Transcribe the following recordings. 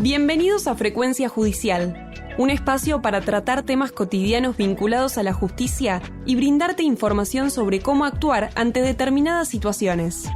Bienvenidos a Frecuencia Judicial, un espacio para tratar temas cotidianos vinculados a la justicia y brindarte información sobre cómo actuar ante determinadas situaciones.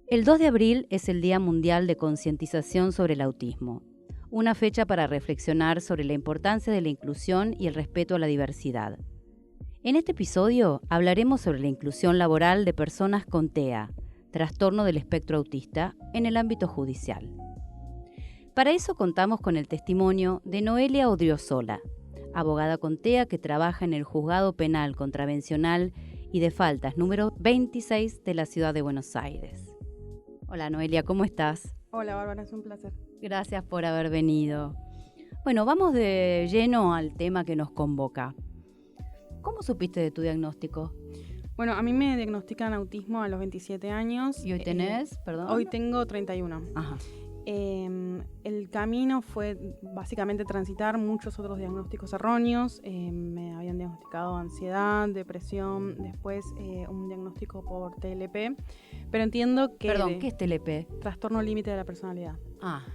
El 2 de abril es el Día Mundial de Concientización sobre el Autismo, una fecha para reflexionar sobre la importancia de la inclusión y el respeto a la diversidad. En este episodio hablaremos sobre la inclusión laboral de personas con TEA, trastorno del espectro autista, en el ámbito judicial. Para eso contamos con el testimonio de Noelia Odriozola, abogada con TEA que trabaja en el Juzgado Penal Contravencional y de Faltas número 26 de la Ciudad de Buenos Aires. Hola Noelia, ¿cómo estás? Hola Bárbara, es un placer. Gracias por haber venido. Bueno, vamos de lleno al tema que nos convoca. ¿Cómo supiste de tu diagnóstico? Bueno, a mí me diagnostican autismo a los 27 años. ¿Y hoy tenés, perdón? Hoy tengo 31. Ajá. El camino fue básicamente transitar muchos otros diagnósticos erróneos. Me habían diagnosticado ansiedad, depresión, después un diagnóstico por TLP. Pero entiendo que... Perdón, ¿qué es TLP? Trastorno límite de la personalidad. Ah.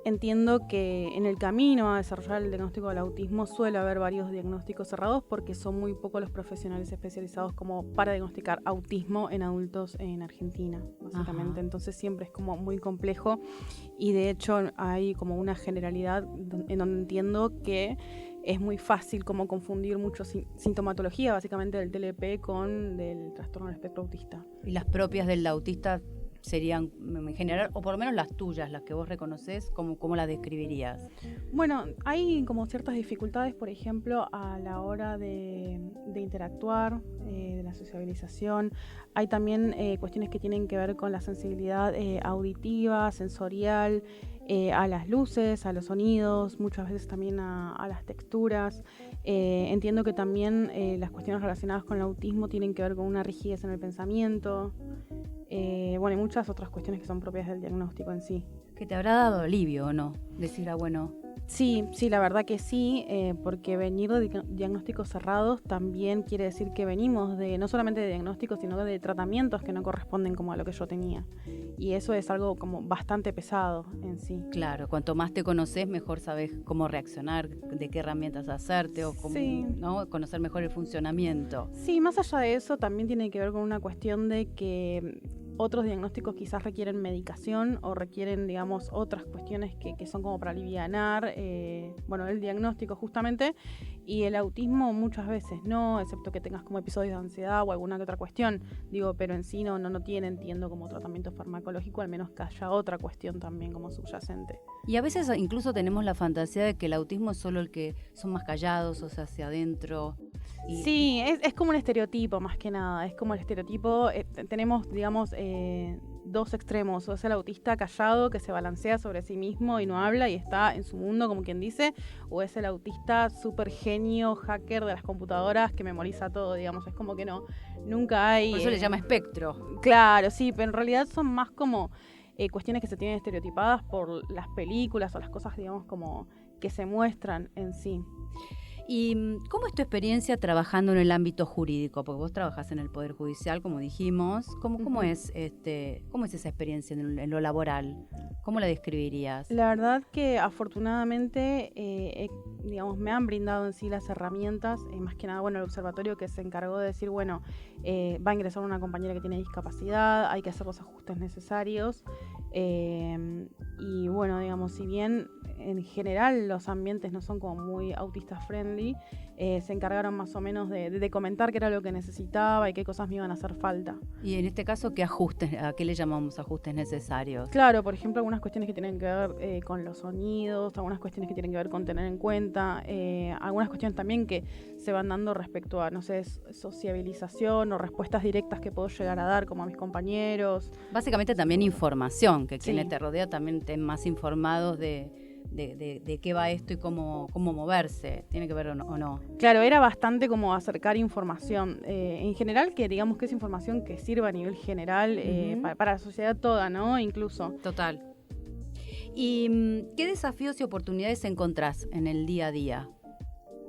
Entiendo que en el camino a desarrollar el diagnóstico del autismo suele haber varios diagnósticos cerrados porque son muy pocos los profesionales especializados como para diagnosticar autismo en adultos en Argentina, básicamente. Ajá. Entonces siempre es como muy complejo y de hecho hay como una generalidad en donde entiendo que es muy fácil como confundir mucho sintomatología básicamente del TLP con del trastorno del espectro autista. ¿Y las propias del autista serían en general, o por lo menos las tuyas, las que vos reconoces, cómo las describirías? Bueno, hay como ciertas dificultades, por ejemplo, a la hora de interactuar, de la sociabilización. Hay también cuestiones que tienen que ver con la sensibilidad auditiva, sensorial, a las luces, a los sonidos, muchas veces también a las texturas. Entiendo que también las cuestiones relacionadas con el autismo tienen que ver con una rigidez en el pensamiento. Bueno, y muchas otras cuestiones que son propias del diagnóstico en sí. ¿Que te habrá dado alivio o no? Decir, bueno... Sí, la verdad que sí, porque venir de diagnósticos cerrados también quiere decir que venimos de no solamente de diagnósticos, sino de tratamientos que no corresponden como a lo que yo tenía. Y eso es algo como bastante pesado en sí. Claro, cuanto más te conoces, mejor sabes cómo reaccionar, de qué herramientas hacerte o cómo, sí, ¿no? Conocer mejor el funcionamiento. Sí, más allá de eso también tiene que ver con una cuestión de que otros diagnósticos quizás requieren medicación o requieren, digamos, otras cuestiones que son como para alivianar, el diagnóstico justamente, y el autismo muchas veces no, excepto que tengas como episodios de ansiedad o alguna que otra cuestión, pero en sí no tiene, entiendo, como tratamiento farmacológico, al menos que haya otra cuestión también como subyacente. Y a veces incluso tenemos la fantasía de que el autismo es solo el que son más callados, o sea, hacia adentro. Sí, es como un estereotipo más que nada, es como el estereotipo, tenemos, digamos, dos extremos, o es el autista callado que se balancea sobre sí mismo y no habla y está en su mundo, como quien dice, o es el autista súper genio, hacker de las computadoras que memoriza todo, digamos, es como que nunca hay... Por eso le llama espectro. Claro, sí, pero en realidad son más como cuestiones que se tienen estereotipadas por las películas o las cosas, digamos, como que se muestran en sí. ¿Y cómo es tu experiencia trabajando en el ámbito jurídico? Porque vos trabajás en el Poder Judicial, como dijimos. ¿Cómo es esa experiencia en lo laboral? ¿Cómo la describirías? La verdad que afortunadamente, me han brindado en sí las herramientas, más que nada, el observatorio que se encargó de decir, va a ingresar una compañera que tiene discapacidad, hay que hacer los ajustes necesarios. Si bien en general los ambientes no son como muy autista friendly, se encargaron más o menos de comentar qué era lo que necesitaba y qué cosas me iban a hacer falta. Y en este caso, ¿qué ajustes, a qué le llamamos ajustes necesarios? Claro, por ejemplo, algunas cuestiones que tienen que ver con los sonidos, algunas cuestiones que tienen que ver con tener en cuenta, algunas cuestiones también que se van dando respecto a, sociabilización o respuestas directas que puedo llegar a dar como a mis compañeros. Básicamente también información, que quienes te rodea también estén más informados de qué va esto y cómo moverse. ¿Tiene que ver o no? Claro, era bastante como acercar información. En general, que digamos que es información que sirva a nivel general para la sociedad toda, ¿no? Incluso. Total. ¿Y qué desafíos y oportunidades encontrás en el día a día?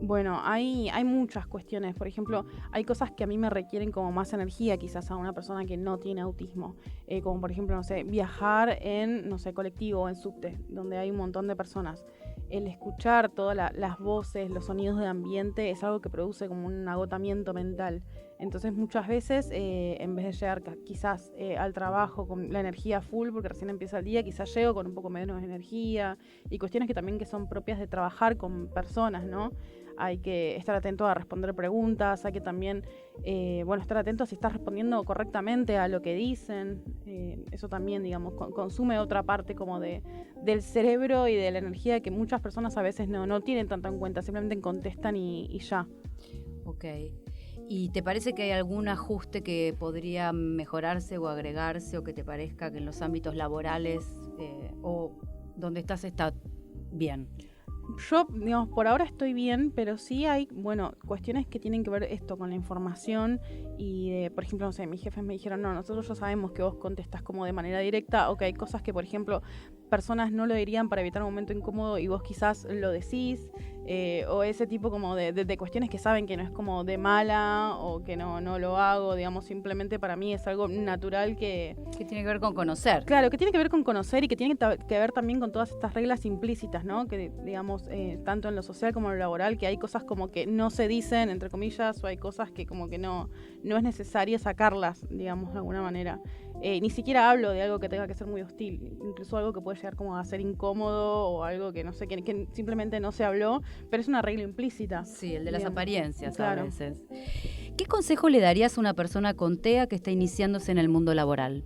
Bueno, hay muchas cuestiones. Por ejemplo, hay cosas que a mí me requieren como más energía quizás a una persona que no tiene autismo. Como por ejemplo, no sé, viajar en, no sé, colectivo o en subte, donde hay un montón de personas. El escuchar todas las voces, los sonidos de ambiente es algo que produce como un agotamiento mental. Entonces muchas veces, en vez de llegar quizás al trabajo con la energía full, porque recién empieza el día, quizás llego con un poco menos de energía y cuestiones que también que son propias de trabajar con personas, ¿no? Hay que estar atento a responder preguntas, hay que también, estar atento a si estás respondiendo correctamente a lo que dicen. Eso también, digamos, consume otra parte como del cerebro y de la energía que muchas personas a veces no tienen tanto en cuenta, simplemente contestan y ya. Ok. ¿Y te parece que hay algún ajuste que podría mejorarse o agregarse, o que te parezca que en los ámbitos laborales o donde estás está bien? Yo, digamos, por ahora estoy bien, pero sí hay, cuestiones que tienen que ver esto con la información y, por ejemplo, no sé, mis jefes me dijeron, no, nosotros ya sabemos que vos contestás como de manera directa, o que hay cosas que, por ejemplo, personas no lo dirían para evitar un momento incómodo y vos quizás lo decís, o ese tipo como de cuestiones que saben que no es como de mala o que no lo hago, digamos, simplemente para mí es algo natural que tiene que ver con conocer. Claro, que tiene que ver con conocer y que tiene que ver también con todas estas reglas implícitas, ¿no? Que, digamos, tanto en lo social como en lo laboral, que hay cosas como que no se dicen, entre comillas, o hay cosas que como que no es necesario sacarlas, digamos, de alguna manera. Ni siquiera hablo de algo que tenga que ser muy hostil, incluso algo que puede llegar como a ser incómodo o algo que no sé, que simplemente no se habló, pero es una regla implícita. Sí, el de las apariencias, claro. A veces. ¿Qué consejo le darías a una persona con TEA que está iniciándose en el mundo laboral?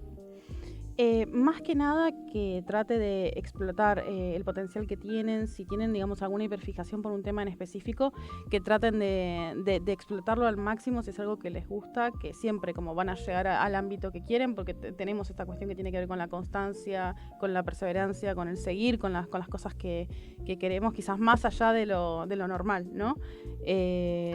Más que nada que trate de explotar el potencial que tienen, si tienen, digamos, alguna hiperfijación por un tema en específico, que traten de explotarlo al máximo si es algo que les gusta, que siempre como van a llegar al ámbito que quieren, porque tenemos esta cuestión que tiene que ver con la constancia, con la perseverancia, con el seguir, con las cosas que queremos, quizás más allá de lo normal, ¿no?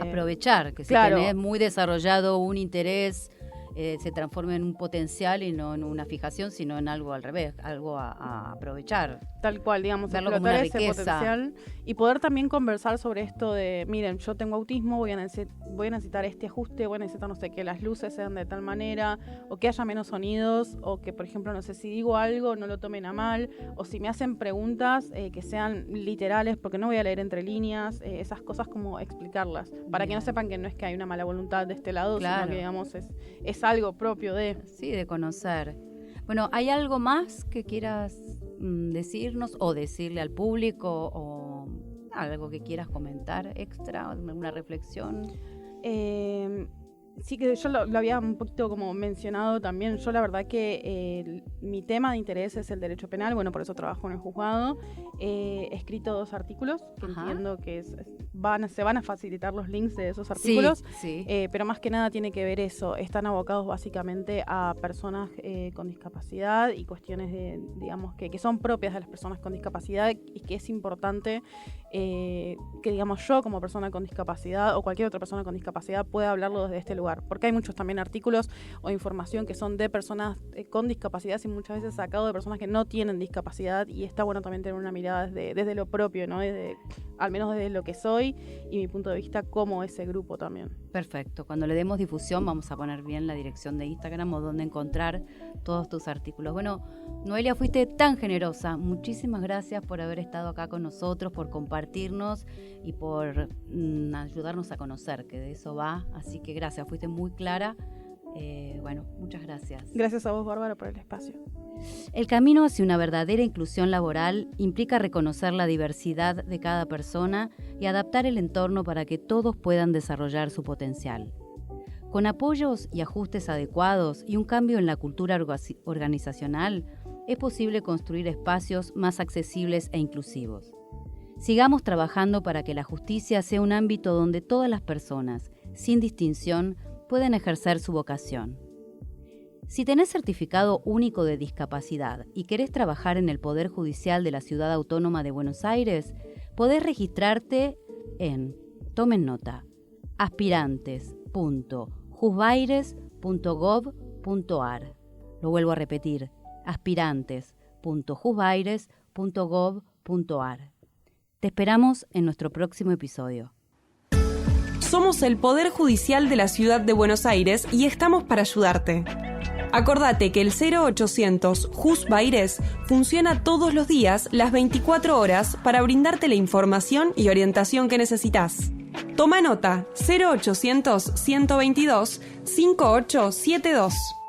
Aprovechar, que si claro, tenés muy desarrollado un interés, se transforme en un potencial y no en una fijación, sino en algo al revés, algo a aprovechar. Tal cual, digamos, verlo como explotar una ese riqueza. potencial y poder también conversar sobre esto de, miren, yo tengo autismo, voy a necesitar este ajuste, voy a necesitar, no sé, que las luces sean de tal manera, o que haya menos sonidos, o que, por ejemplo, no sé, si digo algo, no lo tomen a mal, o si me hacen preguntas que sean literales, porque no voy a leer entre líneas, esas cosas como explicarlas, para que no sepan que no es que hay una mala voluntad de este lado, claro, sino que, digamos, es algo propio de... Sí, de conocer. Bueno, ¿hay algo más que quieras decirnos o decirle al público o algo que quieras comentar extra, alguna reflexión? Sí, que yo lo había un poquito como mencionado también. Yo la verdad que mi tema de interés es el derecho penal, bueno, por eso trabajo en el juzgado. He escrito 2 artículos que entiendo que se van a facilitar los links de esos artículos, sí. Pero más que nada tiene que ver eso. Están abocados básicamente a personas con discapacidad y cuestiones digamos, que son propias de las personas con discapacidad y que es importante que, digamos, yo como persona con discapacidad o cualquier otra persona con discapacidad pueda hablarlo desde este lugar, porque hay muchos también artículos o información que son de personas con discapacidad y muchas veces sacado de personas que no tienen discapacidad, y está bueno también tener una mirada desde lo propio, ¿no? Al menos desde lo que soy y mi punto de vista como ese grupo también. Perfecto, cuando le demos difusión vamos a poner bien la dirección de Instagram o donde encontrar todos tus artículos. Bueno, Noelia, fuiste tan generosa, muchísimas gracias por haber estado acá con nosotros, por compartirnos y por ayudarnos a conocer, que de eso va, así que gracias, fuiste muy clara. Muchas gracias. Gracias a vos, Bárbara, por el espacio. El camino hacia una verdadera inclusión laboral implica reconocer la diversidad de cada persona y adaptar el entorno para que todos puedan desarrollar su potencial. Con apoyos y ajustes adecuados y un cambio en la cultura organizacional, es posible construir espacios más accesibles e inclusivos. Sigamos trabajando para que la justicia sea un ámbito donde todas las personas, sin distinción, pueden ejercer su vocación. Si tenés certificado único de discapacidad y querés trabajar en el Poder Judicial de la Ciudad Autónoma de Buenos Aires, podés registrarte en, tomen nota, aspirantes.juzbaires.gov.ar. Lo vuelvo a repetir, aspirantes.juzbaires.gov.ar. Te esperamos en nuestro próximo episodio. Somos el Poder Judicial de la Ciudad de Buenos Aires y estamos para ayudarte. Acordate que el 0800 JUS Baires funciona todos los días, las 24 horas, para brindarte la información y orientación que necesitas. Toma nota, 0800 122 5872.